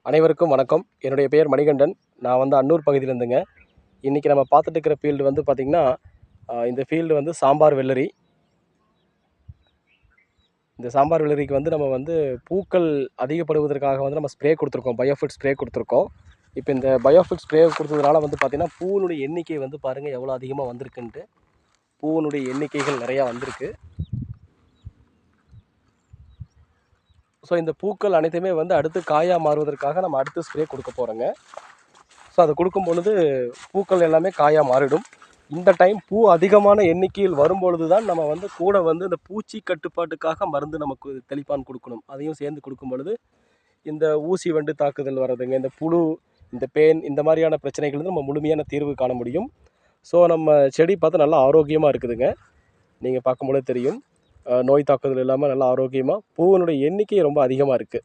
அனைவருக்கும் வணக்கம். என்னுடைய பெயர் மணிகண்டன். நான் வந்து அன்னூர் பகுதியிலேருந்துங்க. இன்றைக்கி நம்ம பார்த்துட்டு இருக்கிற ஃபீல்டு வந்து பார்த்திங்கன்னா, இந்த ஃபீல்டு வந்து சாம்பார் வெள்ளரி. இந்த சாம்பார் வெள்ளரிக்கு வந்து நம்ம வந்து பூக்கள் அதிகப்படுவதற்காக வந்து நம்ம ஸ்ப்ரே கொடுத்துருக்கோம். பயோஃபிட் ஸ்ப்ரே கொடுத்துருக்கோம். இப்போ இந்த பயோஃபிட் ஸ்ப்ரே கொடுத்ததுனால வந்து பார்த்திங்கன்னா, பூவினுடைய எண்ணிக்கை வந்து பாருங்கள் எவ்வளோ அதிகமாக வந்திருக்குன்ட்டு. பூவினுடைய எண்ணிக்கைகள் நிறையா வந்திருக்கு. ஸோ இந்த பூக்கள் அனைத்துமே வந்து அடுத்து காயாக மாறுவதற்காக நம்ம அடுத்து ஸ்ப்ரே கொடுக்க போகிறோங்க. ஸோ அது கொடுக்கும் பொழுது பூக்கள் எல்லாமே காயாக மாறிடும். இந்த டைம் பூ அதிகமான எண்ணிக்கையில் வரும்பொழுது தான் நம்ம வந்து கூட வந்து இந்த பூச்சி கட்டுப்பாட்டுக்காக மருந்து நமக்கு தெளிப்பான் கொடுக்கணும். அதையும் சேர்ந்து கொடுக்கும் பொழுது இந்த ஊசி வண்டு தாக்குதல் வர்றதுங்க, இந்த புழு, இந்த பேன், இந்த மாதிரியான பிரச்சனைகள் நம்ம முழுமையான தீர்வு காண முடியும். ஸோ நம்ம செடி பார்த்து நல்லா ஆரோக்கியமாக இருக்குதுங்க. நீங்கள் பார்க்கும்பொழுது தெரியும், நோய் தாக்குதல் இல்லாமல் நல்லா ஆரோக்கியமாக பூவினுடைய எண்ணிக்கை ரொம்ப அதிகமாக இருக்குது.